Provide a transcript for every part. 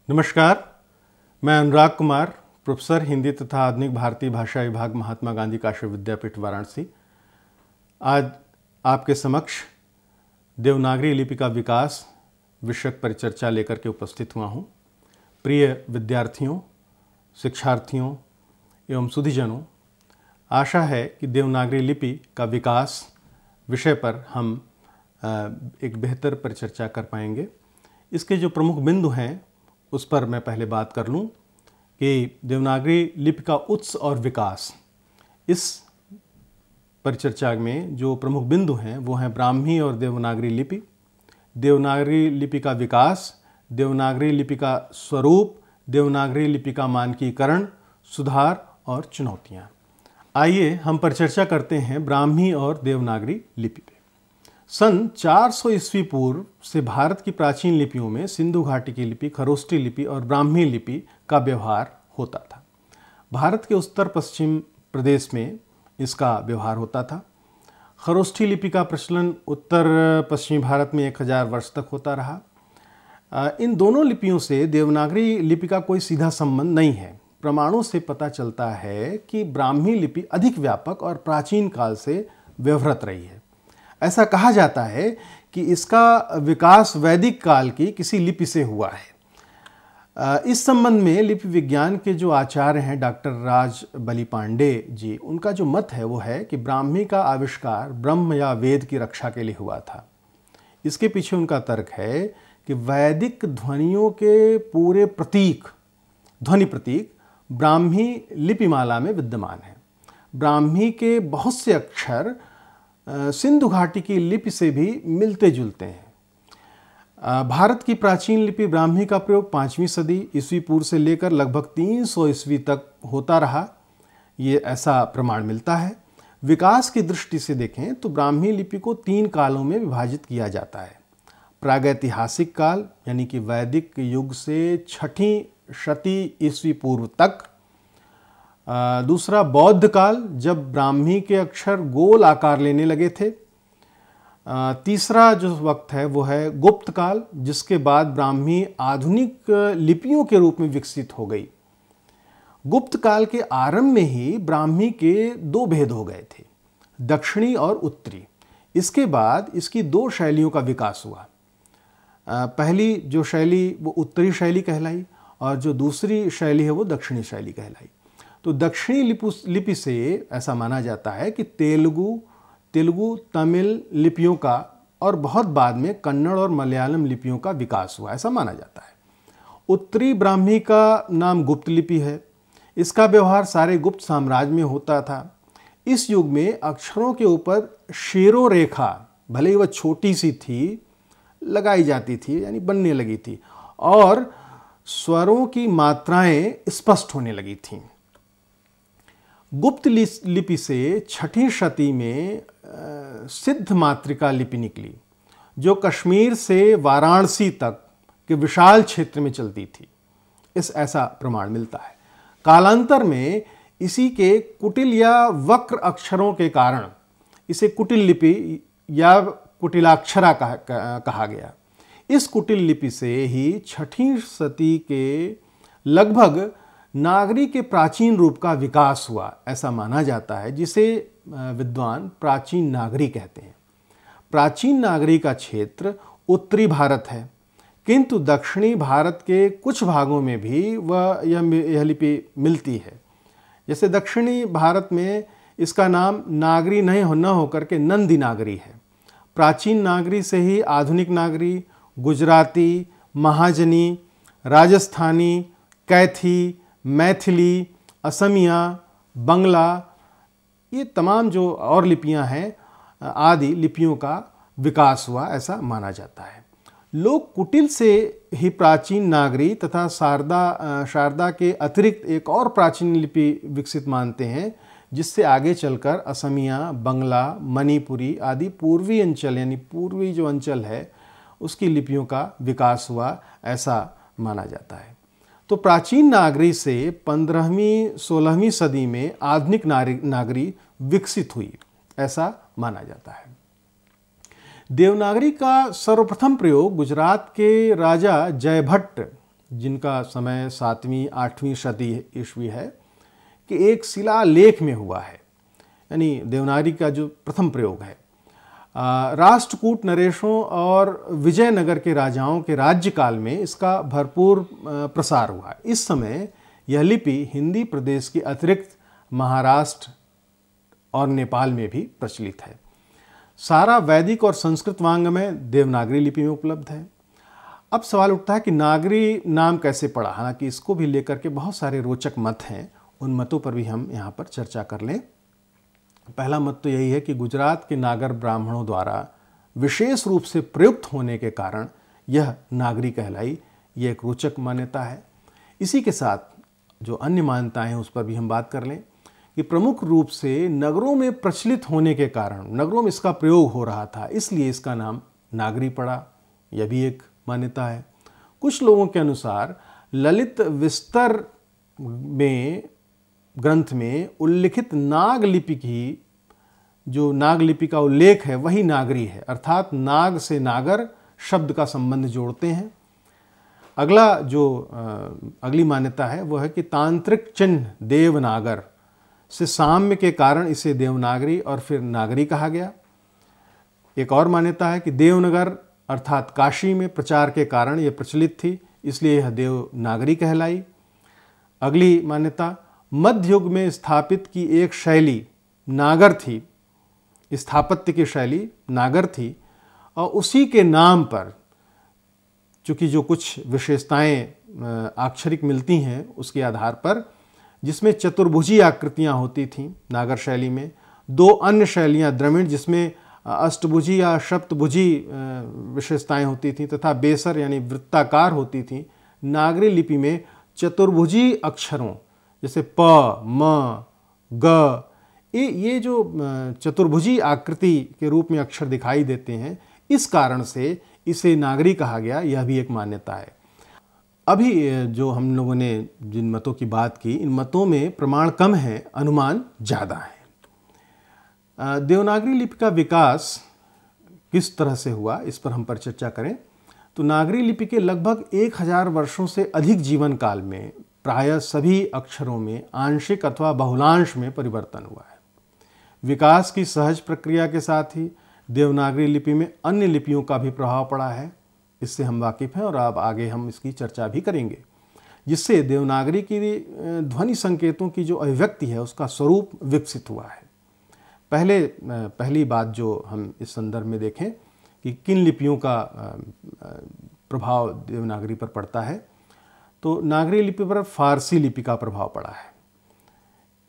नमस्कार, मैं अनुराग कुमार, प्रोफेसर हिंदी तथा आधुनिक भारतीय भाषा विभाग, महात्मा गांधी काशी विद्यापीठ, वाराणसी। आज आपके समक्ष देवनागरी लिपि का विकास विषयक परिचर्चा लेकर के उपस्थित हुआ हूँ। प्रिय विद्यार्थियों, शिक्षार्थियों एवं सुधीजनों, आशा है कि देवनागरी लिपि का विकास विषय पर हम एक बेहतर परिचर्चा कर पाएंगे। इसके जो प्रमुख बिंदु हैं उस पर मैं पहले बात कर लूं कि देवनागरी लिपि का उत्स और विकास। इस परिचर्चा में जो प्रमुख बिंदु हैं वो हैं ब्राह्मी और देवनागरी लिपि, देवनागरी लिपि का विकास, देवनागरी लिपि का स्वरूप, देवनागरी लिपि का मानकीकरण, सुधार और चुनौतियाँ। आइए हम परिचर्चा करते हैं ब्राह्मी और देवनागरी लिपि पे। सन 400 ईस्वी पूर्व से भारत की प्राचीन लिपियों में सिंधु घाटी की लिपि, खरोष्ठी लिपि और ब्राह्मी लिपि का व्यवहार होता था। भारत के उत्तर पश्चिम प्रदेश में इसका व्यवहार होता था। खरोष्ठी लिपि का प्रचलन उत्तर पश्चिमी भारत में 1000 वर्ष तक होता रहा। इन दोनों लिपियों से देवनागरी लिपि का कोई सीधा संबंध नहीं है। प्रमाणों से पता चलता है कि ब्राह्मी लिपि अधिक व्यापक और प्राचीन काल से व्यवहृत रही है। ऐसा कहा जाता है कि इसका विकास वैदिक काल की किसी लिपि से हुआ है। इस संबंध में लिपि विज्ञान के जो आचार्य हैं डॉक्टर राजबली पांडे जी, उनका जो मत है वो है कि ब्राह्मी का आविष्कार ब्रह्म या वेद की रक्षा के लिए हुआ था। इसके पीछे उनका तर्क है कि वैदिक ध्वनियों के पूरे ध्वनि प्रतीक ब्राह्मी लिपिमाला में विद्यमान है। ब्राह्मी के बहुत से अक्षर सिंधु घाटी की लिपि से भी मिलते जुलते हैं। भारत की प्राचीन लिपि ब्राह्मी का प्रयोग 5वीं सदी ईस्वी पूर्व से लेकर लगभग 300 ईस्वी तक होता रहा, ये ऐसा प्रमाण मिलता है। विकास की दृष्टि से देखें तो ब्राह्मी लिपि को 3 कालों में विभाजित किया जाता है। प्रागैतिहासिक काल यानी कि वैदिक युग से 6वीं शती ईस्वी पूर्व तक। दूसरा बौद्ध काल, जब ब्राह्मी के अक्षर गोल आकार लेने लगे थे। तीसरा जो वक्त है वो है गुप्त काल, जिसके बाद ब्राह्मी आधुनिक लिपियों के रूप में विकसित हो गई। गुप्त काल के आरंभ में ही ब्राह्मी के 2 भेद हो गए थे, दक्षिणी और उत्तरी। इसके बाद इसकी 2 शैलियों का विकास हुआ। पहली जो शैली वो उत्तरी शैली कहलाई और जो दूसरी शैली है वो दक्षिणी शैली कहलाई। तो दक्षिणी लिपि से ऐसा माना जाता है कि तेलुगु, तमिल लिपियों का और बहुत बाद में कन्नड़ और मलयालम लिपियों का विकास हुआ, ऐसा माना जाता है। उत्तरी ब्राह्मी का नाम गुप्त लिपि है। इसका व्यवहार सारे गुप्त साम्राज्य में होता था। इस युग में अक्षरों के ऊपर शेरो रेखा, भले ही वह छोटी सी थी, लगाई जाती थी यानी बनने लगी थी और स्वरों की मात्राएं स्पष्ट होने लगी थीं। गुप्त लिपि से 6वीं शती में सिद्ध मातृका लिपि निकली, जो कश्मीर से वाराणसी तक के विशाल क्षेत्र में चलती थी। ऐसा प्रमाण मिलता है। कालांतर में इसी के कुटिल या वक्र अक्षरों के कारण इसे कुटिल लिपि या कुटिलाक्षरा कहा गया। इस कुटिल लिपि से ही 6वीं शती के लगभग नागरी के प्राचीन रूप का विकास हुआ, ऐसा माना जाता है, जिसे विद्वान प्राचीन नागरी कहते हैं। प्राचीन नागरी का क्षेत्र उत्तरी भारत है, किंतु दक्षिणी भारत के कुछ भागों में भी यह लिपि मिलती है। जैसे दक्षिणी भारत में इसका नाम नागरी न होकर के नंदी नागरी है। प्राचीन नागरी से ही आधुनिक नागरी, गुजराती, महाजनी, राजस्थानी, कैथी, मैथिली, असमिया, बंगला, ये तमाम जो और लिपियां हैं आदि लिपियों का विकास हुआ, ऐसा माना जाता है। लोग कुटिल से ही प्राचीन नागरी तथा शारदा के अतिरिक्त एक और प्राचीन लिपि विकसित मानते हैं, जिससे आगे चलकर असमिया, बंगला, मणिपुरी आदि पूर्वी अंचल यानी पूर्वी जो अंचल है उसकी लिपियों का विकास हुआ, ऐसा माना जाता है। तो प्राचीन नागरी से 15वीं-16वीं सदी में आधुनिक नागरी विकसित हुई, ऐसा माना जाता है। देवनागरी का सर्वप्रथम प्रयोग गुजरात के राजा जयभट्ट जिनका समय 7वीं 8वीं शती ईस्वी है, कि एक शिलालेख में हुआ है, यानी देवनागरी का जो प्रथम प्रयोग है। राष्ट्रकूट नरेशों और विजयनगर के राजाओं के राज्यकाल में इसका भरपूर प्रसार हुआ। इस समय यह लिपि हिंदी प्रदेश के अतिरिक्त महाराष्ट्र और नेपाल में भी प्रचलित है। सारा वैदिक और संस्कृत वांग में देवनागरी लिपि में उपलब्ध है। अब सवाल उठता है कि नागरी नाम कैसे पड़ा। हालांकि इसको भी लेकर के बहुत सारे रोचक मत हैं, उन मतों पर भी हम यहाँ पर चर्चा कर लें। पहला मत तो यही है कि गुजरात के नागर ब्राह्मणों द्वारा विशेष रूप से प्रयुक्त होने के कारण यह नागरी कहलाई। यह एक रोचक मान्यता है। इसी के साथ जो अन्य मान्यताएं हैं उस पर भी हम बात कर लें कि प्रमुख रूप से नगरों में प्रचलित होने के कारण, नगरों में इसका प्रयोग हो रहा था, इसलिए इसका नाम नागरी पड़ा। यह भी एक मान्यता है। कुछ लोगों के अनुसार ललित विस्तर में ग्रंथ में उल्लिखित नागलिपि की, जो नागलिपि का उल्लेख है वही नागरी है, अर्थात नाग से नागर शब्द का संबंध जोड़ते हैं। अगली मान्यता है वह है कि तांत्रिक चिन्ह देवनागर से साम्य के कारण इसे देवनागरी और फिर नागरी कहा गया। एक और मान्यता है कि देवनगर अर्थात काशी में प्रचार के कारण यह प्रचलित थी, इसलिए यह देवनागरी कहलाई। अगली मान्यता मध्य युग में स्थापित की एक शैली नागर थी, स्थापत्य की शैली नागर थी, और उसी के नाम पर चूँकि जो कुछ विशेषताएं आक्षरिक मिलती हैं उसके आधार पर, जिसमें चतुर्भुजी आकृतियां होती थीं नागर शैली में, दो अन्य शैलियां द्रविड़ जिसमें अष्टभुजी या सप्तभुजी विशेषताएं होती थीं तथा बेसर यानी वृत्ताकार होती थीं। नागरी लिपि में चतुर्भुजी अक्षरों जैसे प, म, ग, ये जो चतुर्भुजी आकृति के रूप में अक्षर दिखाई देते हैं, इस कारण से इसे नागरी कहा गया। यह भी एक मान्यता है। अभी जो हम लोगों ने जिन मतों की बात की, इन मतों में प्रमाण कम है, अनुमान ज़्यादा है। देवनागरी लिपि का विकास किस तरह से हुआ, इस पर हम पर चर्चा करें तो नागरी लिपि के लगभग 1000 वर्षों से अधिक जीवन काल में प्रायः सभी अक्षरों में आंशिक अथवा बहुलांश में परिवर्तन हुआ है। विकास की सहज प्रक्रिया के साथ ही देवनागरी लिपि में अन्य लिपियों का भी प्रभाव पड़ा है। इससे हम वाकिफ़ हैं और अब आगे हम इसकी चर्चा भी करेंगे, जिससे देवनागरी की ध्वनि संकेतों की जो अभिव्यक्ति है उसका स्वरूप विकसित हुआ है। पहली बात जो हम इस संदर्भ में देखें कि किन लिपियों का प्रभाव देवनागरी पर पड़ता है, तो नागरी लिपि पर फारसी लिपि का प्रभाव पड़ा है।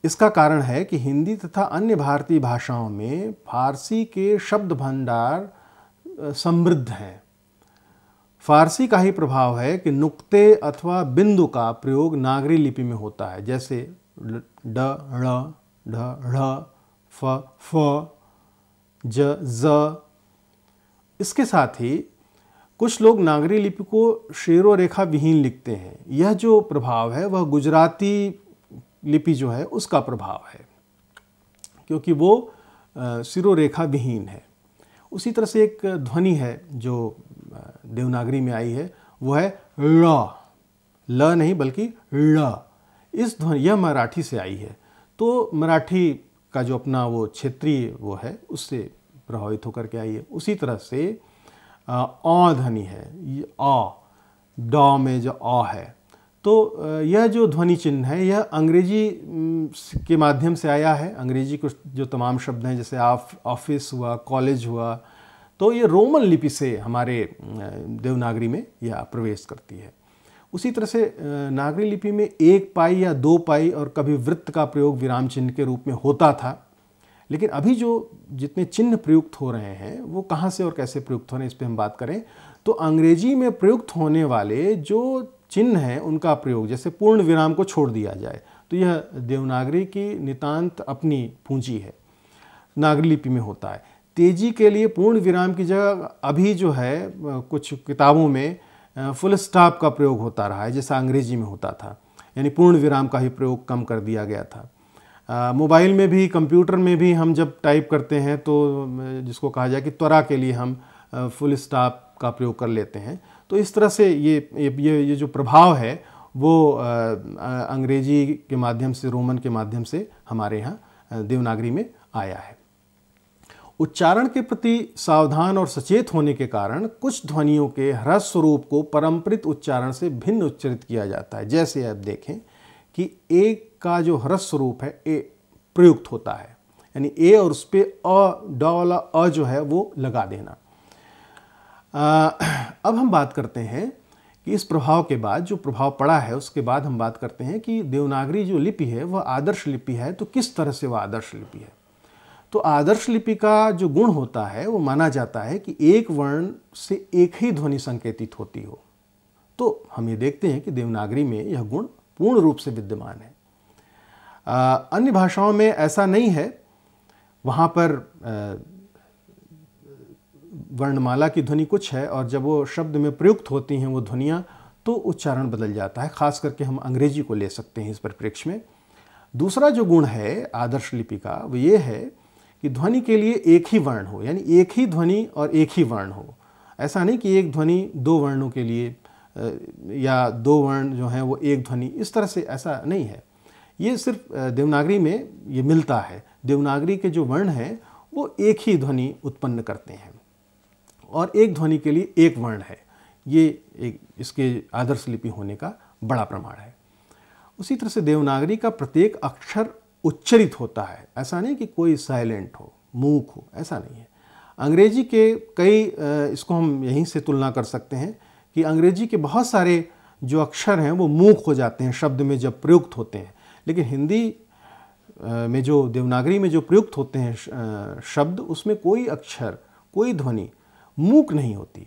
इसका कारण है कि हिंदी तथा अन्य भारतीय भाषाओं में फारसी के शब्द भंडार समृद्ध हैं। फारसी का ही प्रभाव है कि नुक्ते अथवा बिंदु का प्रयोग नागरी लिपि में होता है, जैसे ड, ढ़, ढ, ढ़, फ, ज, ज। इसके साथ ही कुछ लोग नागरी लिपि को शेरो रेखा विहीन लिखते हैं। यह जो प्रभाव है वह गुजराती लिपि जो है उसका प्रभाव है, क्योंकि वो शिरोरेखा विहीन है। उसी तरह से एक ध्वनि है जो देवनागरी में आई है, वो है ल, ल नहीं बल्कि ळ। इस ध्वनि यह मराठी से आई है, तो मराठी का जो अपना वो क्षेत्रीय वो है उससे प्रभावित होकर के आई है। उसी तरह से अ ध्वनि है, अ, ड में जो अ है, तो यह जो ध्वनि चिन्ह है यह अंग्रेजी के माध्यम से आया है। अंग्रेजी कुछ जो तमाम शब्द हैं जैसे ऑफिस हुआ, कॉलेज हुआ, तो ये रोमन लिपि से हमारे देवनागरी में यह प्रवेश करती है। उसी तरह से नागरी लिपि में 1 पाई या 2 पाई और कभी वृत्त का प्रयोग विराम चिन्ह के रूप में होता था। लेकिन अभी जो जितने चिन्ह प्रयुक्त हो रहे हैं वो कहाँ से और कैसे प्रयुक्त हो रहे हैं, इस पर हम बात करें तो अंग्रेजी में प्रयुक्त होने वाले जो चिन्ह हैं उनका प्रयोग, जैसे पूर्ण विराम को छोड़ दिया जाए, तो यह देवनागरी की नितांत अपनी पूंजी है, नागरी लिपि में होता है। तेजी के लिए पूर्ण विराम की जगह अभी जो है कुछ किताबों में फुल स्टॉप का प्रयोग होता रहा है, जैसा अंग्रेजी में होता था, यानी पूर्ण विराम का ही प्रयोग कम कर दिया गया था। मोबाइल में भी, कंप्यूटर में भी हम जब टाइप करते हैं तो जिसको कहा जाए कि त्वरा के लिए हम फुल स्टॉप का प्रयोग कर लेते हैं, तो इस तरह से ये जो प्रभाव है वो अंग्रेजी के माध्यम से, रोमन के माध्यम से हमारे यहाँ देवनागरी में आया है। उच्चारण के प्रति सावधान और सचेत होने के कारण कुछ ध्वनियों के ह्रस्व स्वरूप को परंपरित उच्चारण से भिन्न उच्चरित किया जाता है। जैसे आप देखें कि ए का जो ह्रस्व स्वरूप है ए प्रयुक्त होता है, यानी ए और उस पर ड वाला अ जो है वो लगा देना। अब हम बात करते हैं कि इस प्रभाव के बाद जो प्रभाव पड़ा है उसके बाद हम बात करते हैं कि देवनागरी जो लिपि है वह आदर्श लिपि है। तो किस तरह से वह आदर्श लिपि है? तो आदर्श लिपि का जो गुण होता है वो माना जाता है कि एक वर्ण से एक ही ध्वनि संकेतित होती हो। तो हम ये देखते हैं कि देवनागरी में यह गुण पूर्ण रूप से विद्यमान है। अन्य भाषाओं में ऐसा नहीं है, वहाँ पर वर्णमाला की ध्वनि कुछ है और जब वो शब्द में प्रयुक्त होती हैं वो ध्वनियाँ तो उच्चारण बदल जाता है। खास करके हम अंग्रेजी को ले सकते हैं इस परिप्रेक्ष्य में। दूसरा जो गुण है आदर्श लिपि का वो ये है कि ध्वनि के लिए एक ही वर्ण हो, यानी एक ही ध्वनि और एक ही वर्ण हो। ऐसा नहीं कि एक ध्वनि दो वर्णों के लिए या दो वर्ण जो हैं वो एक ध्वनि, इस तरह से ऐसा नहीं है। ये सिर्फ देवनागरी में ये मिलता है। देवनागरी के जो वर्ण हैं वो एक ही ध्वनि उत्पन्न करते हैं और एक ध्वनि के लिए एक वर्ण है। ये एक इसके आदर्श लिपि होने का बड़ा प्रमाण है। उसी तरह से देवनागरी का प्रत्येक अक्षर उच्चरित होता है। ऐसा नहीं कि कोई साइलेंट हो, मूक हो, ऐसा नहीं है। अंग्रेजी के कई इसको हम यहीं से तुलना कर सकते हैं कि अंग्रेजी के बहुत सारे जो अक्षर हैं वो मूक हो जाते हैं शब्द में जब प्रयुक्त होते हैं, लेकिन हिंदी में जो देवनागरी में जो प्रयुक्त होते हैं शब्द, उसमें कोई अक्षर, कोई ध्वनि मूक नहीं होती।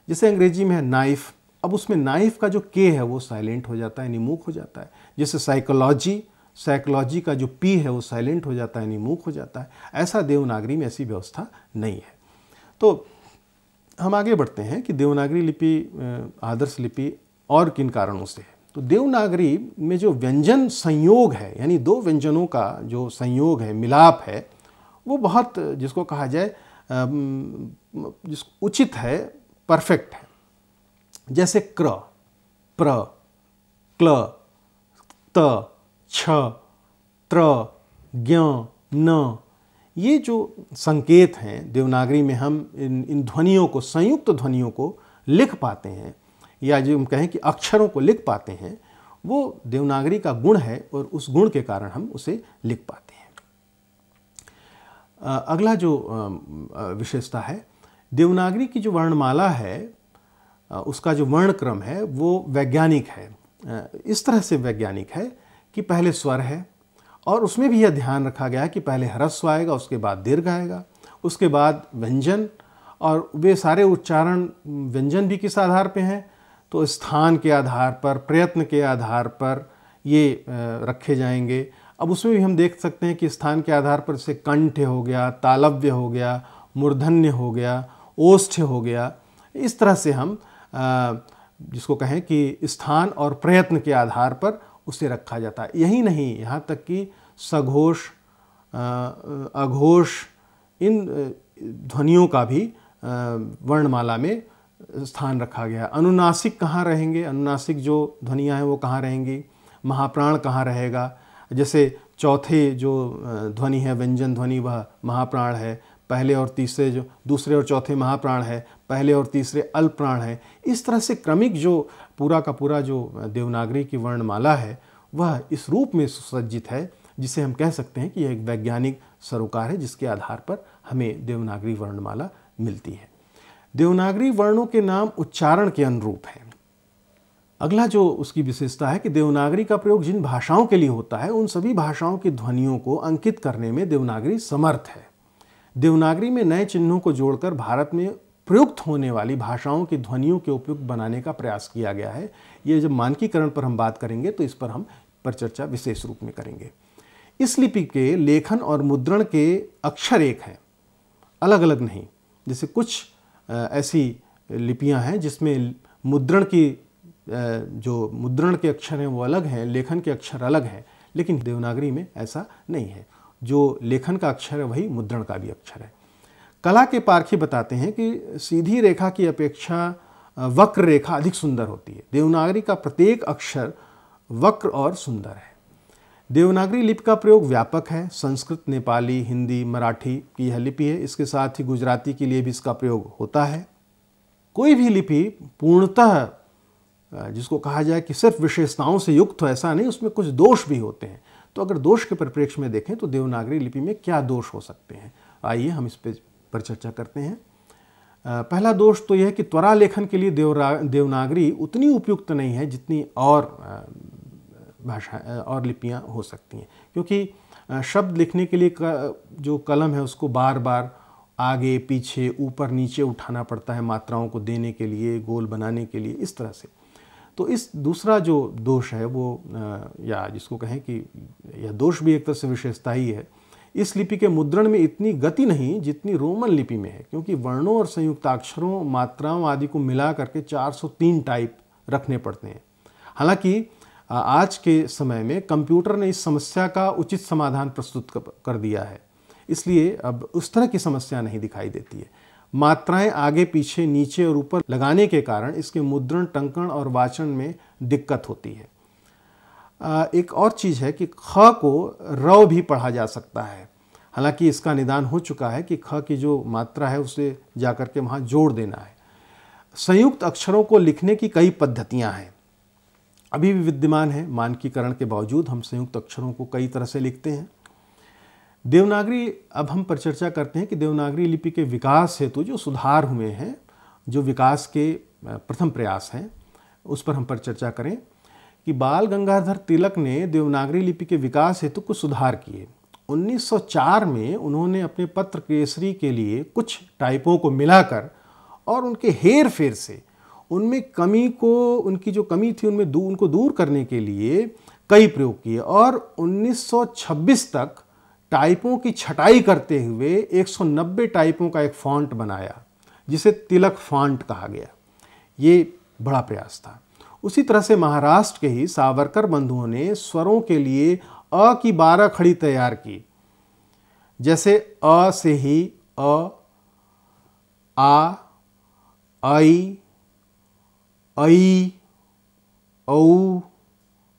जैसे अंग्रेजी में है नाइफ, अब उसमें नाइफ का जो के है वो साइलेंट हो जाता है, यानी मूक हो जाता है। जैसे साइकोलॉजी का जो पी है वो साइलेंट हो जाता है, यानी मूक हो जाता है। ऐसा देवनागरी में ऐसी व्यवस्था नहीं है। तो हम आगे बढ़ते हैं कि देवनागरी लिपि आदर्श लिपि और किन कारणों से है। तो देवनागरी में जो व्यंजन संयोग है, यानी दो व्यंजनों का जो संयोग है, मिलाप है, वो बहुत जिसको कहा जाए जिसको उचित है, परफेक्ट है। जैसे क्र, प्र, क्ल, त, छ, त्र, ज्ञ, न, ये जो संकेत हैं देवनागरी में हम इन ध्वनियों को, संयुक्त ध्वनियों को लिख पाते हैं, या जो हम कहें कि अक्षरों को लिख पाते हैं, वो देवनागरी का गुण है और उस गुण के कारण हम उसे लिख पाते हैं। अगला जो विशेषता है, देवनागरी की जो वर्णमाला है उसका जो वर्णक्रम है वो वैज्ञानिक है। इस तरह से वैज्ञानिक है कि पहले स्वर है और उसमें भी यह ध्यान रखा गया है कि पहले ह्रस्व आएगा, उसके बाद दीर्घ आएगा, उसके बाद व्यंजन, और वे सारे उच्चारण व्यंजन भी किस आधार पे हैं? तो स्थान के आधार पर, प्रयत्न के आधार पर ये रखे जाएंगे। अब उसमें भी हम देख सकते हैं कि स्थान के आधार पर से कंठ हो गया, तालव्य हो गया, मूर्धन्य हो गया, ओष्ठ हो गया। इस तरह से हम जिसको कहें कि स्थान और प्रयत्न के आधार पर उसे रखा जाता है। यही नहीं, यहाँ तक कि सघोष, अघोष, इन ध्वनियों का भी वर्णमाला में स्थान रखा गया। अनुनासिक कहाँ रहेंगे? अनुनासिक जो ध्वनियाँ हैं वो कहाँ रहेंगी? महाप्राण कहाँ रहेगा? जैसे चौथे जो ध्वनि है, व्यंजन ध्वनि, वह महाप्राण है। पहले और तीसरे जो दूसरे और चौथे महाप्राण है, पहले और तीसरे अल्प प्राण है। इस तरह से क्रमिक जो पूरा का पूरा जो देवनागरी की वर्णमाला है वह इस रूप में सुसज्जित है जिसे हम कह सकते हैं कि यह एक वैज्ञानिक सरोकार है जिसके आधार पर हमें देवनागरी वर्णमाला मिलती है। देवनागरी वर्णों के नाम उच्चारण के अनुरूप हैं। अगला जो उसकी विशेषता है कि देवनागरी का प्रयोग जिन भाषाओं के लिए होता है उन सभी भाषाओं की ध्वनियों को अंकित करने में देवनागरी समर्थ है। देवनागरी में नए चिन्हों को जोड़कर भारत में प्रयुक्त होने वाली भाषाओं की ध्वनियों के उपयुक्त बनाने का प्रयास किया गया है। ये जब मानकीकरण पर हम बात करेंगे तो इस पर हम चर्चा विशेष रूप में करेंगे। इस लिपि के लेखन और मुद्रण के अक्षर एक हैं, अलग अलग नहीं। जैसे कुछ ऐसी लिपियां हैं जिसमें मुद्रण की जो मुद्रण के अक्षर हैं वो अलग हैं, लेखन के अक्षर अलग हैं, लेकिन देवनागरी में ऐसा नहीं है। जो लेखन का अक्षर है वही मुद्रण का भी अक्षर है। कला के पारखी बताते हैं कि सीधी रेखा की अपेक्षा वक्र रेखा अधिक सुंदर होती है। देवनागरी का प्रत्येक अक्षर वक्र और सुंदर है। देवनागरी लिपि का प्रयोग व्यापक है। संस्कृत, नेपाली, हिंदी, मराठी की यह लिपि है। इसके साथ ही गुजराती के लिए भी इसका प्रयोग होता है। कोई भी लिपि पूर्णतः जिसको कहा जाए कि सिर्फ विशेषताओं से युक्त हो, ऐसा नहीं, उसमें कुछ दोष भी होते हैं। तो अगर दोष के परिप्रेक्ष्य में देखें तो देवनागरी लिपि में क्या दोष हो सकते हैं, आइए हम इस पर चर्चा करते हैं। पहला दोष तो यह है कि त्वरा लेखन के लिए देवनागरी उतनी उपयुक्त नहीं है जितनी और भाषा और लिपियां हो सकती हैं, क्योंकि शब्द लिखने के लिए जो कलम है उसको बार बार आगे पीछे ऊपर नीचे उठाना पड़ता है, मात्राओं को देने के लिए, गोल बनाने के लिए, इस तरह से। तो इस दूसरा जो दोष है वो या जिसको कहें कि यह दोष भी एक तरह से विशेषता ही है, इस लिपि के मुद्रण में इतनी गति नहीं जितनी रोमन लिपि में है, क्योंकि वर्णों और संयुक्ताक्षरों, मात्राओं आदि को मिला करके 403 टाइप रखने पड़ते हैं। हालांकि आज के समय में कंप्यूटर ने इस समस्या का उचित समाधान प्रस्तुत कर दिया है, इसलिए अब उस तरह की समस्या नहीं दिखाई देती है। मात्राएं आगे पीछे नीचे और ऊपर लगाने के कारण इसके मुद्रण, टंकण और वाचन में दिक्कत होती है। एक और चीज़ है कि ख को र भी पढ़ा जा सकता है। हालांकि इसका निदान हो चुका है कि ख की जो मात्रा है उसे जाकर के वहाँ जोड़ देना है। संयुक्त अक्षरों को लिखने की कई पद्धतियाँ हैं, अभी भी विद्यमान है। मानकीकरण के बावजूद हम संयुक्त अक्षरों को कई तरह से लिखते हैं। देवनागरी, अब हम पर चर्चा करते हैं कि देवनागरी लिपि के विकास हेतु जो सुधार हुए हैं, जो विकास के प्रथम प्रयास हैं, उस पर हम पर चर्चा करें कि बाल गंगाधर तिलक ने देवनागरी लिपि के विकास हेतु कुछ सुधार किए। 1904 में उन्होंने अपने पत्र केसरी के लिए कुछ टाइपों को मिलाकर और उनके हेर फेर से उनमें कमी को, उनकी जो कमी थी उनमें उनको दूर करने के लिए कई प्रयोग किए और 1926 तक टाइपों की छटाई करते हुए 190 टाइपों का एक फॉन्ट बनाया, जिसे तिलक फॉन्ट कहा गया। ये बड़ा प्रयास था। उसी तरह से महाराष्ट्र के ही सावरकर बंधुओं ने स्वरों के लिए अ की 12 खड़ी तैयार की, जैसे अ से ही अ, आ, आई, ऐ, औ,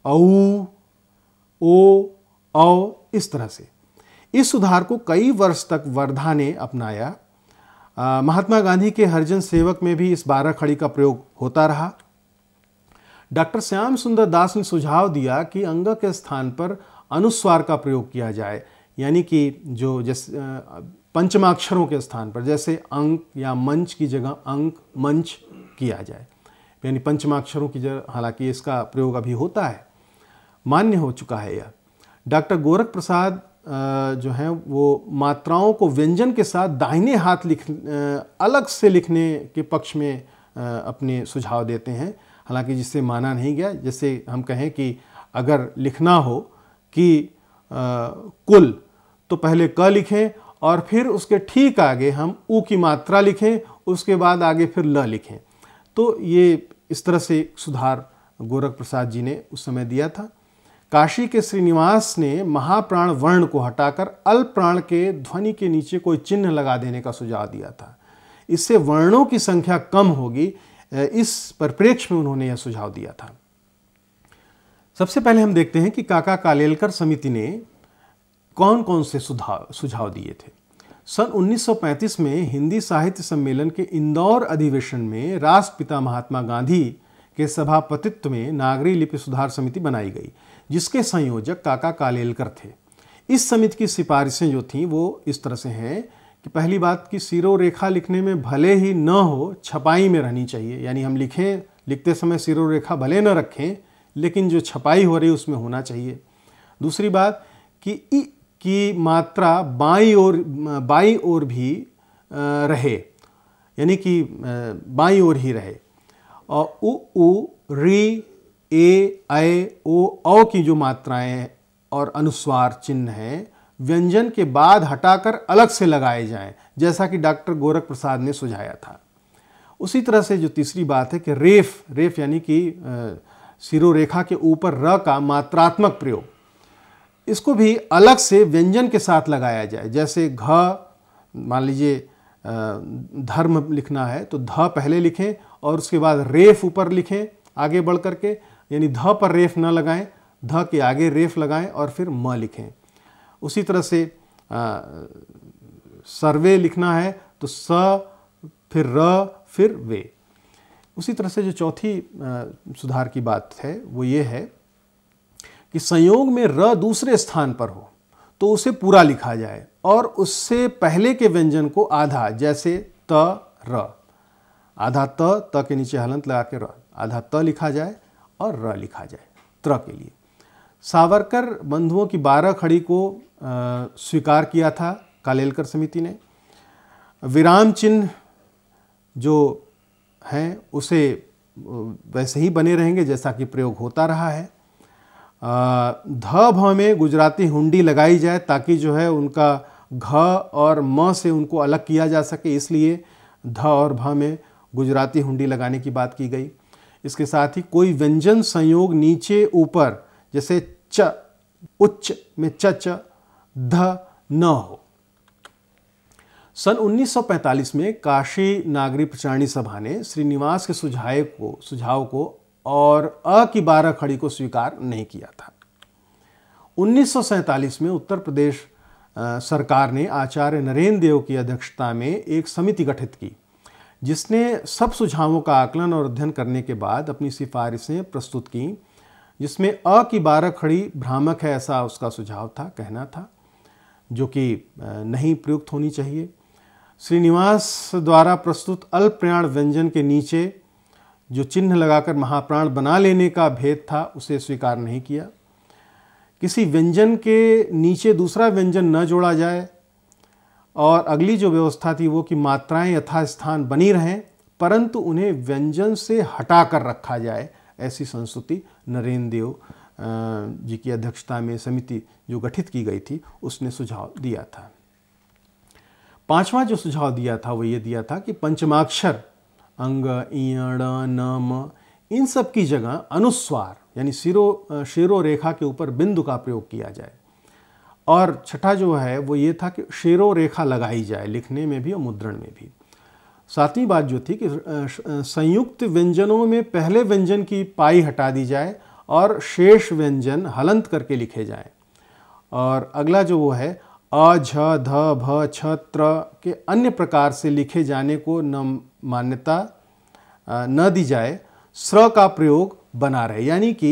औ, ओ, औ, इस तरह से। इस सुधार को कई वर्ष तक वर्धा ने अपनाया। महात्मा गांधी के हरिजन सेवक में भी इस 12 खड़ी का प्रयोग होता रहा। डॉक्टर श्याम सुंदर दास ने सुझाव दिया कि अंग के स्थान पर अनुस्वार का प्रयोग किया जाए, यानी कि जो जैसे पंचमाक्षरों के स्थान पर जैसे अंक या मंच की जगह अंक, मंच किया जाए, यानी पंचमाक्षरों की जगह। हालांकि इसका प्रयोग अभी होता है, मान्य हो चुका है यह। डॉक्टर गोरख प्रसाद जो हैं वो मात्राओं को व्यंजन के साथ दाहिने हाथ अलग से लिखने के पक्ष में अपने सुझाव देते हैं, हालांकि जिससे माना नहीं गया। जैसे हम कहें कि अगर लिखना हो कि कुल, तो पहले क लिखें और फिर उसके ठीक आगे हम ऊ की मात्रा लिखें, उसके बाद आगे फिर ल लिखें। तो ये इस तरह से सुधार गोरख प्रसाद जी ने उस समय दिया था। काशी के श्रीनिवास ने महाप्राण वर्ण को हटाकर अल्प प्राण के ध्वनि के नीचे कोई चिन्ह लगा देने का सुझाव दिया था। इससे वर्णों की संख्या कम होगी, इस परिप्रेक्ष्य में उन्होंने यह सुझाव दिया था। सबसे पहले हम देखते हैं कि काका कालेलकर समिति ने कौन कौन से सुझाव दिए थे। सन 1935 में हिंदी साहित्य सम्मेलन के इंदौर अधिवेशन में राष्ट्रपिता महात्मा गांधी के सभापतित्व में नागरी लिपि सुधार समिति बनाई गई, जिसके संयोजक काका कालेलकर थे। इस समिति की सिफारिशें जो थीं वो इस तरह से हैं कि पहली बात कि सिरो रेखा लिखने में भले ही न हो, छपाई में रहनी चाहिए, यानी हम लिखते समय सिरो रेखा भले न रखें, लेकिन जो छपाई हो रही उसमें होना चाहिए। दूसरी बात कि ई की मात्रा बाईं ओर भी रहे, यानी कि बाईं ओर ही रहे। और उ, री, ए, ऐ, ओ, औ की जो मात्राएं और अनुस्वार चिन्ह हैं, व्यंजन के बाद हटाकर अलग से लगाए जाएं, जैसा कि डॉक्टर गोरख प्रसाद ने सुझाया था। उसी तरह से जो तीसरी बात है कि रेफ यानी कि सिरोरेखा के ऊपर र का मात्रात्मक प्रयोग, इसको भी अलग से व्यंजन के साथ लगाया जाए। जैसे घ, मान लीजिए धर्म लिखना है तो ध पहले लिखें और उसके बाद रेफ ऊपर लिखें आगे बढ़ करके, यानी ध पर रेफ न लगाएं, ध के आगे रेफ लगाएं और फिर म लिखें। उसी तरह से सर्वे लिखना है तो स फिर र फिर वे। उसी तरह से जो चौथी सुधार की बात है वो ये है कि संयोग में र दूसरे स्थान पर हो तो उसे पूरा लिखा जाए और उससे पहले के व्यंजन को आधा, जैसे त र, आधा त के नीचे हलंत लगा के र, आधा त लिखा जाए और र लिखा जाए त्र के लिए। सावरकर बंधुओं की 12 खड़ी को स्वीकार किया था कालेलकर समिति ने। विराम चिन्ह जो हैं उसे वैसे ही बने रहेंगे जैसा कि प्रयोग होता रहा है। ध भ में गुजराती हुंडी लगाई जाए ताकि जो है उनका घ और म से उनको अलग किया जा सके, इसलिए ध और भ में गुजराती हुंडी लगाने की बात की गई। इसके साथ ही कोई व्यंजन संयोग नीचे ऊपर, जैसे च, उच्च में च ध न हो। सन 1945 में काशी नागरी प्रचारणी सभा ने श्रीनिवास के सुझाव को और अ की 12 खड़ी को स्वीकार नहीं किया था। 1947 में उत्तर प्रदेश सरकार ने आचार्य नरेंद्र देव की अध्यक्षता में एक समिति गठित की, जिसने सब सुझावों का आकलन और अध्ययन करने के बाद अपनी सिफारिशें प्रस्तुत की, जिसमें अ की 12 खड़ी भ्रामक है ऐसा उसका सुझाव था, कहना था, जो कि नहीं प्रयुक्त होनी चाहिए। श्रीनिवास द्वारा प्रस्तुत अल्प प्रयाण व्यंजन के नीचे जो चिन्ह लगाकर महाप्राण बना लेने का भेद था उसे स्वीकार नहीं किया। किसी व्यंजन के नीचे दूसरा व्यंजन न जोड़ा जाए और अगली जो व्यवस्था थी वो कि मात्राएं यथास्थान बनी रहें परंतु उन्हें व्यंजन से हटा कर रखा जाए, ऐसी संस्तुति नरेंद्र देव जी की अध्यक्षता में समिति जो गठित की गई थी उसने सुझाव दिया था। पांचवा जो सुझाव दिया था वो ये दिया था कि पंचमाक्षर अंग, इय, ण, न, म इन सब की जगह अनुस्वार यानी शेरो रेखा के ऊपर बिंदु का प्रयोग किया जाए। और छठा जो है वो ये था कि शेरो रेखा लगाई जाए लिखने में भी और मुद्रण में भी। सातवीं बात जो थी कि संयुक्त व्यंजनों में पहले व्यंजन की पाई हटा दी जाए और शेष व्यंजन हलंत करके लिखे जाएं। और अगला जो वो है अ, झ, ध, भ, छ, त्र के अन्य प्रकार से लिखे जाने को न मान्यता न दी जाए, स्र का प्रयोग बना रहे। यानी कि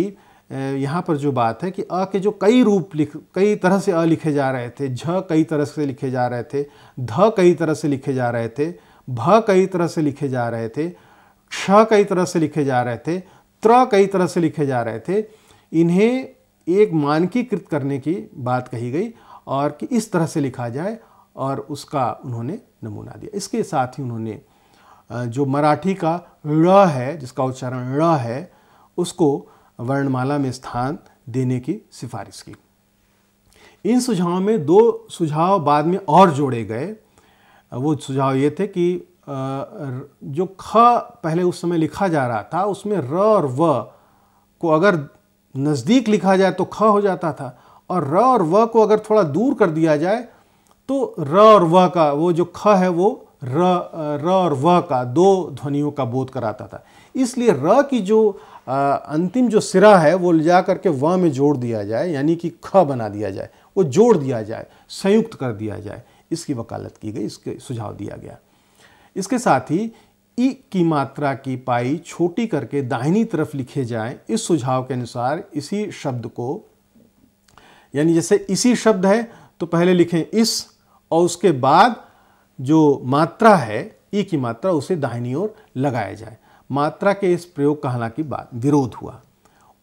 यहाँ पर जो बात है कि अ के जो कई तरह से अ लिखे जा रहे थे, झ कई तरह से लिखे जा रहे थे, ध कई तरह से लिखे जा रहे थे, भ कई तरह से लिखे जा रहे थे, क्ष कई तरह से लिखे जा रहे थे, त्र कई तरह से लिखे जा रहे थे, इन्हें एक मानकीकृत करने की बात कही गई और कि इस तरह से लिखा जाए और उसका उन्होंने नमूना दिया। इसके साथ ही उन्होंने जो मराठी का ळ है, जिसका उच्चारण ळ है, उसको वर्णमाला में स्थान देने की सिफारिश की। इन सुझावों में 2 सुझाव बाद में और जोड़े गए। वो सुझाव ये थे कि जो ख पहले उस समय लिखा जा रहा था उसमें र और व को अगर नज़दीक लिखा जाए तो ख हो जाता था और र और व को अगर थोड़ा दूर कर दिया जाए तो र और व का वो जो ख है वो र और व का 2 ध्वनियों का बोध कराता था। इसलिए र की जो अंतिम जो सिरा है वो ले जा करके व में जोड़ दिया जाए, यानी कि ख बना दिया जाए, वो जोड़ दिया जाए, संयुक्त कर दिया जाए, इसकी वकालत की गई, इसके सुझाव दिया गया। इसके साथ ही ई की मात्रा की पाई छोटी करके दाहिनी तरफ लिखे जाए। इस सुझाव के अनुसार इसी शब्द को, यानी जैसे इसी शब्द है तो पहले लिखें इस और उसके बाद जो मात्रा है ई की मात्रा उसे दाहिनी ओर लगाया जाए। मात्रा के इस प्रयोग का हालांकि विरोध हुआ।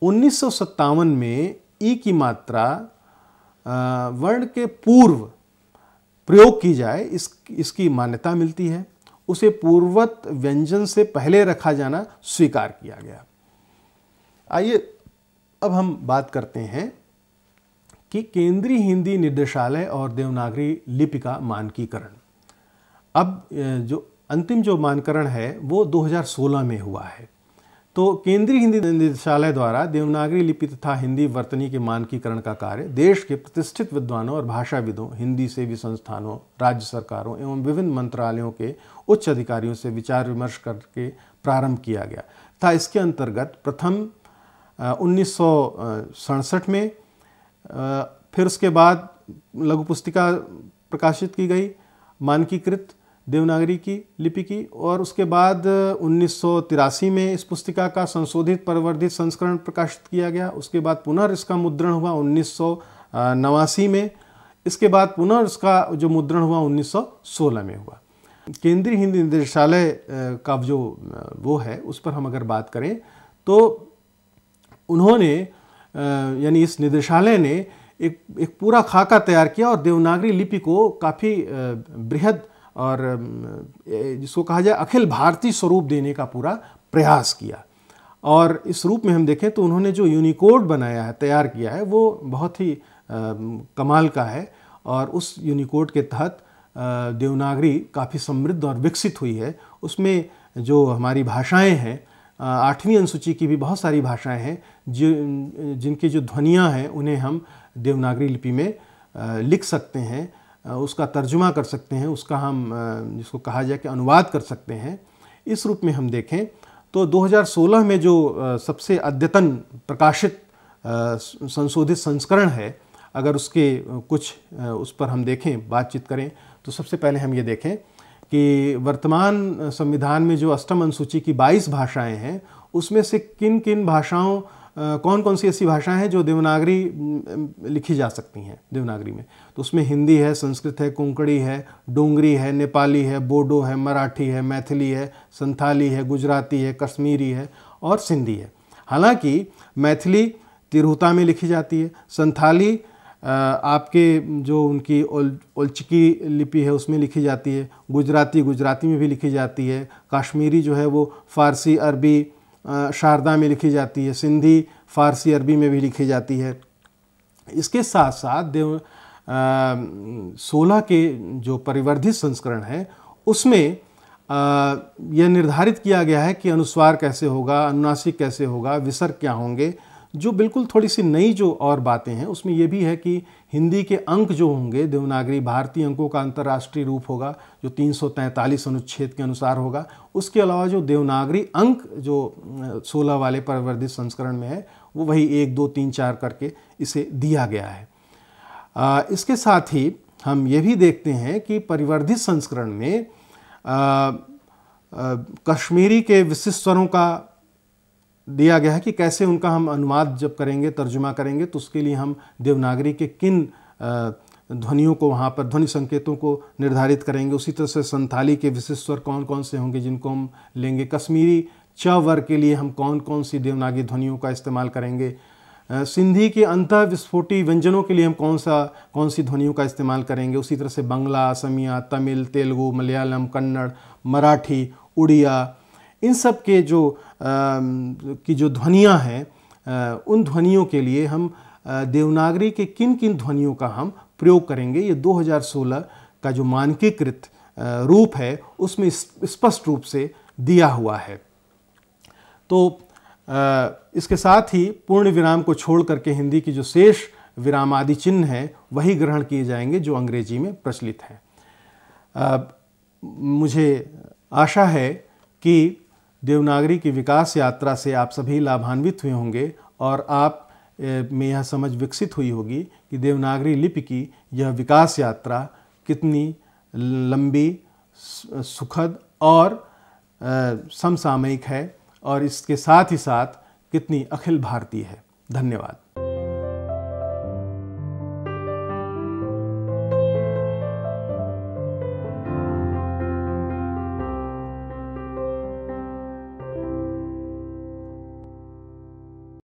1957 में ई की मात्रा वर्ण के पूर्व प्रयोग की जाए, इसकी मान्यता मिलती है। उसे पूर्वत व्यंजन से पहले रखा जाना स्वीकार किया गया। आइए अब हम बात करते हैं कि केंद्रीय हिंदी निर्देशालय और देवनागरी लिपि का मानकीकरण। अब जो अंतिम जो मानकरण है वो 2016 में हुआ है। तो केंद्रीय हिंदी निदेशालय द्वारा देवनागरी लिपि तथा हिंदी वर्तनी के मानकीकरण का कार्य देश के प्रतिष्ठित विद्वानों और भाषाविदों, हिंदी सेवी संस्थानों, राज्य सरकारों एवं विभिन्न मंत्रालयों के उच्च अधिकारियों से विचार विमर्श करके प्रारंभ किया गया था। इसके अंतर्गत प्रथम 1967 में, फिर उसके बाद लघु पुस्तिका प्रकाशित की गई मानकीकृत देवनागरी की लिपि की, और उसके बाद 1983 में इस पुस्तिका का संशोधित परिवर्धित संस्करण प्रकाशित किया गया। उसके बाद पुनः इसका मुद्रण हुआ 1989 में। इसके बाद पुनः इसका जो मुद्रण हुआ 1916 में हुआ। केंद्रीय हिंदी निदेशालय का जो वो है उस पर हम अगर बात करें तो उन्होंने यानी इस निदेशालय ने एक पूरा खाका तैयार किया और देवनागरी लिपि को काफ़ी बृहद और जिसको कहा जाए अखिल भारतीय स्वरूप देने का पूरा प्रयास किया। और इस रूप में हम देखें तो उन्होंने जो यूनिकोड बनाया है, तैयार किया है, वो बहुत ही कमाल का है। और उस यूनिकोड के तहत देवनागरी काफ़ी समृद्ध और विकसित हुई है। उसमें जो हमारी भाषाएं हैं, 8वीं अनुसूची की भी बहुत सारी भाषाएं हैं जिनकी जो ध्वनियाँ हैं उन्हें हम देवनागरी लिपि में लिख सकते हैं, उसका तर्जुमा कर सकते हैं, उसका हम जिसको कहा जाए कि अनुवाद कर सकते हैं। इस रूप में हम देखें तो 2016 में जो सबसे अद्यतन प्रकाशित संशोधित संस्करण है, अगर उसके कुछ उस पर हम देखें, बातचीत करें, तो सबसे पहले हम ये देखें कि वर्तमान संविधान में जो अष्टम अनुसूची की 22 भाषाएं हैं उसमें से किन किन भाषाओं, कौन कौन सी ऐसी भाषाएं हैं जो देवनागरी लिखी जा सकती हैं देवनागरी में। तो उसमें हिंदी है, संस्कृत है, कोंकणी है, डोंगरी है, नेपाली है, बोडो है, मराठी है, मैथिली है, संथाली है, गुजराती है, कश्मीरी है और सिंधी है। हालांकि मैथिली तिरहुता में लिखी जाती है, संथाली आपके जो उनकी ओलचिकी लिपि है उसमें लिखी जाती है, गुजराती में भी लिखी जाती है, कश्मीरी जो है वो फ़ारसी अरबी शारदा में लिखी जाती है, सिंधी फ़ारसी अरबी में भी लिखी जाती है। इसके साथ साथ 16 के जो परिवर्धित संस्करण है उसमें यह निर्धारित किया गया है कि अनुस्वार कैसे होगा, अनुनासिक कैसे होगा, विसर्ग क्या होंगे। जो बिल्कुल थोड़ी सी नई जो और बातें हैं उसमें यह भी है कि हिंदी के अंक जो होंगे, देवनागरी भारतीय अंकों का अंतर्राष्ट्रीय रूप होगा जो 343 अनुच्छेद के अनुसार होगा। उसके अलावा जो देवनागरी अंक जो 16 वाले परिवर्धित संस्करण में है वो वही 1, 2, 3, 4 करके इसे दिया गया है। इसके साथ ही हम ये भी देखते हैं कि परिवर्धित संस्करण में कश्मीरी के विशिष्ट स्वरों का दिया गया है कि कैसे उनका हम अनुवाद जब करेंगे, तर्जुमा करेंगे, तो उसके लिए हम देवनागरी के किन ध्वनियों को, वहाँ पर ध्वनि संकेतों को निर्धारित करेंगे। उसी तरह से संथाली के विशिष्ट स्वर कौन कौन से होंगे जिनको हम लेंगे। कश्मीरी च वर्ग के लिए हम कौन कौन सी देवनागरी ध्वनियों का इस्तेमाल करेंगे। सिंधी के अंतः विस्फोटी व्यंजनों के लिए हम कौन सी ध्वनियों का इस्तेमाल करेंगे। उसी तरह से बंगला, असमिया, तमिल, तेलुगु, मलयालम, कन्नड़, मराठी, उड़िया, इन सब के जो ध्वनियाँ हैं उन ध्वनियों के लिए हम देवनागरी के किन किन ध्वनियों का हम प्रयोग करेंगे, ये 2016 का जो मानकीकृत रूप है उसमें स्पष्ट रूप से दिया हुआ है। तो इसके साथ ही पूर्ण विराम को छोड़ करके हिंदी की जो शेष विराम आदि चिन्ह हैं वही ग्रहण किए जाएंगे जो अंग्रेजी में प्रचलित हैं। मुझे आशा है कि देवनागरी की विकास यात्रा से आप सभी लाभान्वित हुए होंगे और आप में यह समझ विकसित हुई होगी कि देवनागरी लिपि की यह विकास यात्रा कितनी लंबी, सुखद और समसामयिक है और इसके साथ ही साथ कितनी अखिल भारतीय है। धन्यवाद।